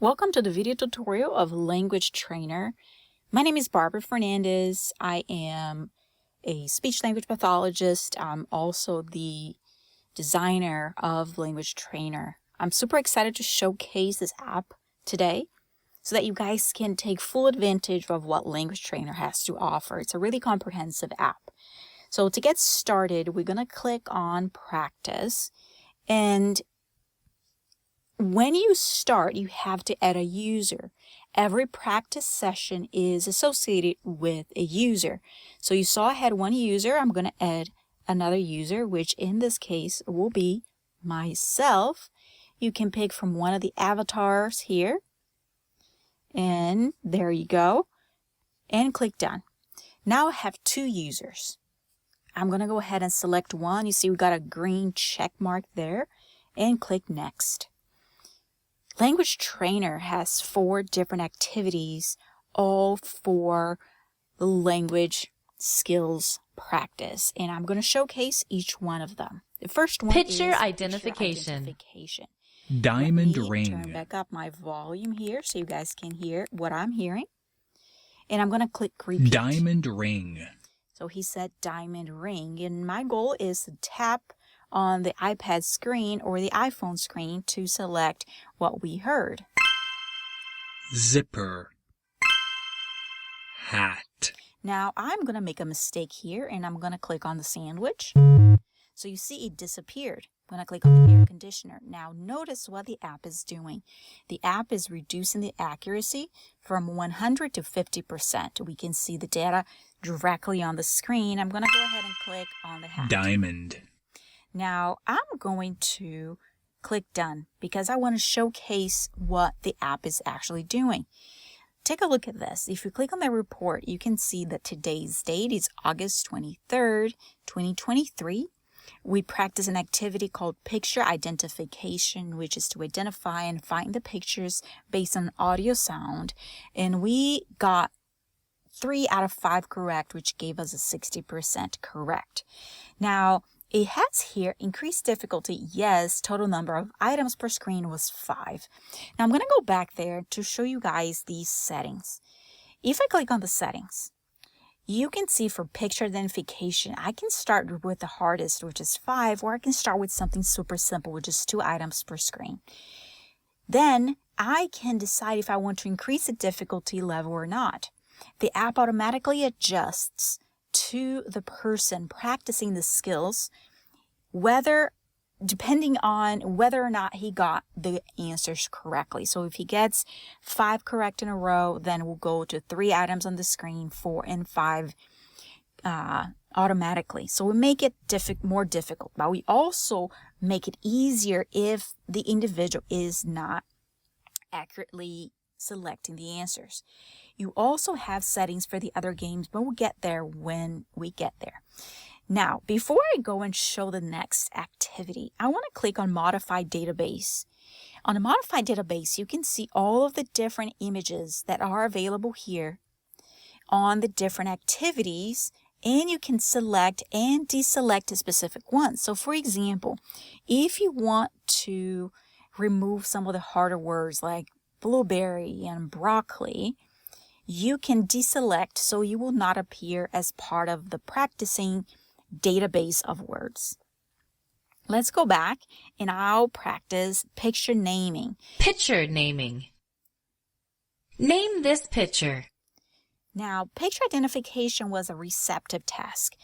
Welcome to the video tutorial of Language Trainer. My name is Barbara Fernandez. I am a speech-language pathologist. I'm also the designer of Language Trainer. I'm super excited to showcase this app today so that you guys can take full advantage of what Language Trainer has to offer. It's a really comprehensive app. So to get started, we're going to click on Practice, and when you start, you have to add a user. Every practice session is associated with a user. So you saw I had one user. I'm going to add another user, which in this case will be myself. You can pick from one of the avatars here. And there you go. And click Done. Now I have two users. I'm going to go ahead and select one. You see we got a green check mark there. And click Next. Language Trainer has 4 different activities, all for language skills practice, and I'm going to showcase each one of them. The first one Picture is identification. Picture identification. Diamond Let me ring. Turn back up my volume here so you guys can hear what I'm hearing, and I'm going to click Repeat. Diamond ring. So he said diamond ring, and my goal is to tap on the iPad screen or the iPhone screen to select what we heard. Zipper. Hat. Now I'm going to make a mistake here, and I'm going to click on the sandwich. So you see it disappeared when I click on the air conditioner. Now notice what the app is doing. The app is reducing the accuracy from 100 to 50%. We can see the data directly on the screen. I'm going to go ahead and click on the hat. Diamond. Now I'm going to click Done because I want to showcase what the app is actually doing. Take a look at this. If you click on the report, you can see that today's date is August 23rd, 2023. We practice an activity called picture identification, which is to identify and find the pictures based on audio sound. And we got 3 out of 5 correct, which gave us a 60% correct. Now, it has here increased difficulty. Yes, total number of items per screen was 5. Now I'm going to go back there to show you guys these settings. If I click on the settings, you can see for picture identification, I can start with the hardest, which is 5, or I can start with something super simple, which is 2 items per screen. Then I can decide if I want to increase the difficulty level or not. The app automatically adjusts to the person practicing the skills, depending on whether or not he got the answers correctly. So if he gets 5 correct in a row, then we'll go to 3 items on the screen, 4 and 5 automatically. So we make it more difficult, but we also make it easier if the individual is not accurately selecting the answers. You also have settings for the other games, but we'll get there when we get there. Now, before I go and show the next activity, I want to click on Modify Database. On the Modify Database, you can see all of the different images that are available here on the different activities, and you can select and deselect a specific one. So, for example, if you want to remove some of the harder words like blueberry and broccoli, you can deselect so you will not appear as part of the practicing database of words. Let's go back and I'll practice picture naming. Picture naming. Name this picture. Now, picture identification was a receptive task.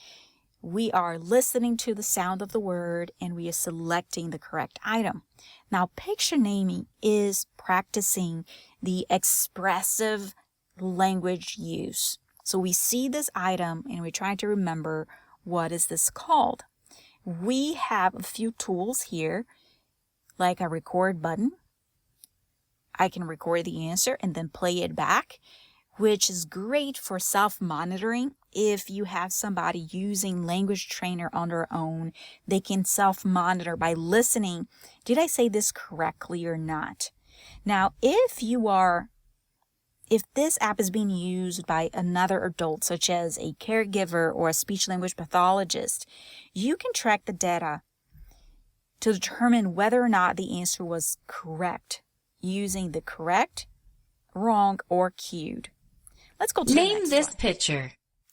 We are listening to the sound of the word and we are selecting the correct item. Now, picture naming is practicing the expressive language use. So we see this item and we're trying to remember what is this called. We have a few tools here, like a record button. I can record the answer and then play it back, which is great for self-monitoring. If you have somebody using Language Trainer on their own, they can self-monitor by listening. Did I say this correctly or not? Now, if this app is being used by another adult, such as a caregiver or a speech-language pathologist, you can track the data to determine whether or not the answer was correct. using the correct, wrong, or cued. Let's go to the Name next this one. picture.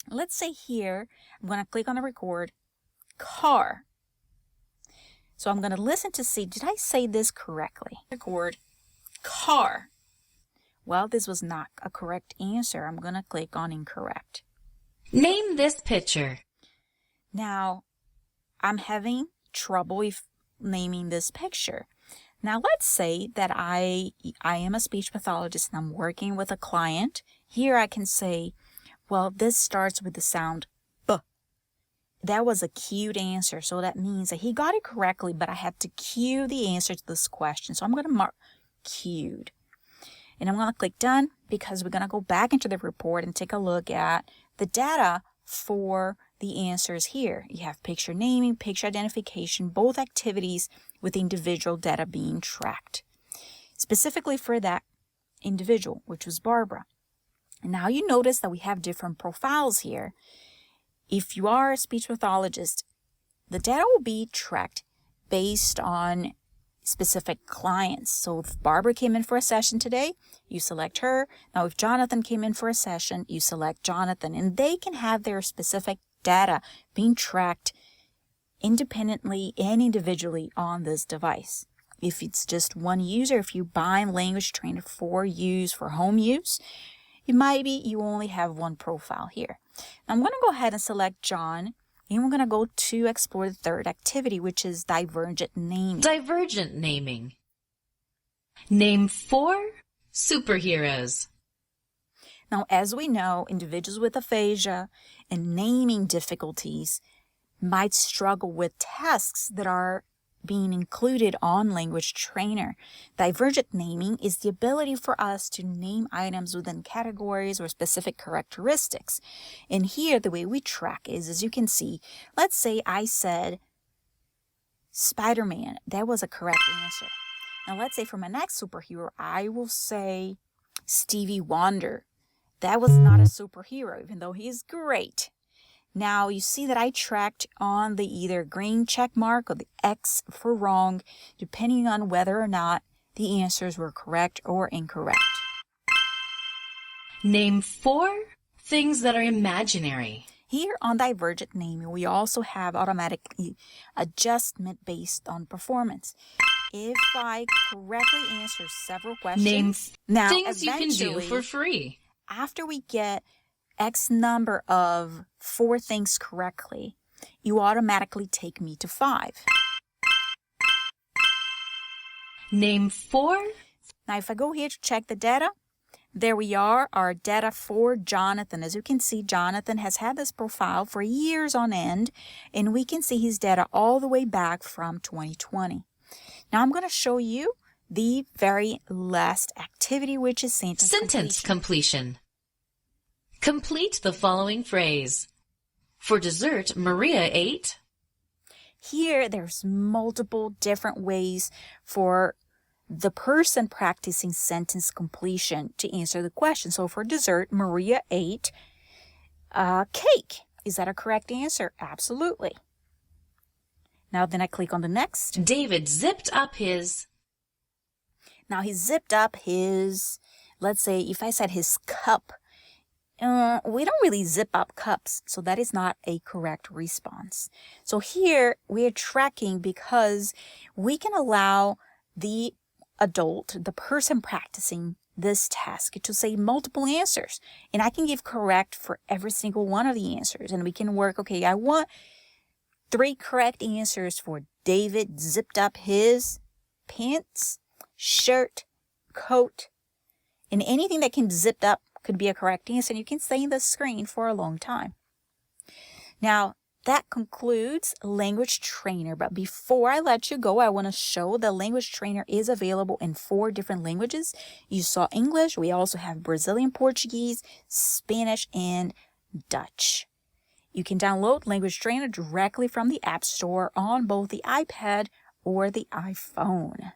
Let's say here, I'm going to click on the record, car. So I'm going to listen to see, did I say this correctly? Record, car. Well, this was not a correct answer. I'm going to click on incorrect. Name this picture. Now, I'm having trouble with naming this picture. Now, let's say that I am a speech pathologist and I'm working with a client. Here I can say, well, this starts with the sound B. That was a cued answer, so that means that he got it correctly, but I had to cue the answer to this question. So I'm going to mark cued. And I'm going to click done because we're going to go back into the report and take a look at the data for the answers here. You have picture naming, picture identification, both activities with individual data being tracked. Specifically for that individual, which was Barbara. And now you notice that we have different profiles here. If you are a speech pathologist, the data will be tracked based on specific clients. So if Barbara came in for a session today, you select her. Now if Jonathan came in for a session, you select Jonathan. And they can have their specific data being tracked independently and individually on this device. If it's just one user, if you buy Language Trainer for use, for home use, it might be you only have one profile here. Now I'm going to go ahead and select John, and we're going to go to explore the third activity, which is divergent naming. Divergent naming. Name 4 superheroes. Now, as we know, individuals with aphasia and naming difficulties might struggle with tasks that are being included on Language Trainer. Divergent naming is the ability for us to name items within categories or specific characteristics. And here, the way we track is, as you can see, let's say I said Spider-Man. That was a correct answer. Now, let's say for my next superhero, I will say Stevie Wonder. That was not a superhero, even though he is great. Now, you see that I tracked on the either green check mark or the X for wrong, depending on whether or not the answers were correct or incorrect. Name 4 things that are imaginary. Here on Divergent Naming, we also have automatic adjustment based on performance. If I correctly answer several questions, Name now things you can do eventually, for free. after we get X number of 4 things correctly, you automatically take me to 5. Name 4. Now, if I go here to check the data, there we are, our data for Jonathan. As you can see, Jonathan has had this profile for years on end, and we can see his data all the way back from 2020. Now, I'm going to show you the very last activity, which is sentence completion. Complete the following phrase. For dessert, Maria ate. Here, there's multiple different ways for the person practicing sentence completion to answer the question. So for dessert, Maria ate cake. Is that a correct answer? Absolutely. Now then I click on the next. David zipped up his. Now he zipped up his, let's say if I said his cup, we don't really zip up cups, so that is not a correct response. So here we are tracking because we can allow the adult, the person practicing this task, to say multiple answers. And I can give correct for every single one of the answers. And we can work, okay, I want 3 correct answers for David zipped up his pants, shirt, coat, and anything that can be zipped up could be a correct answer, and you can stay in the screen for a long time. Now, that concludes Language Trainer, but before I let you go, I want to show that Language Trainer is available in 4 different languages. You saw English, we also have Brazilian Portuguese, Spanish, and Dutch. You can download Language Trainer directly from the App Store on both the iPad or the iPhone.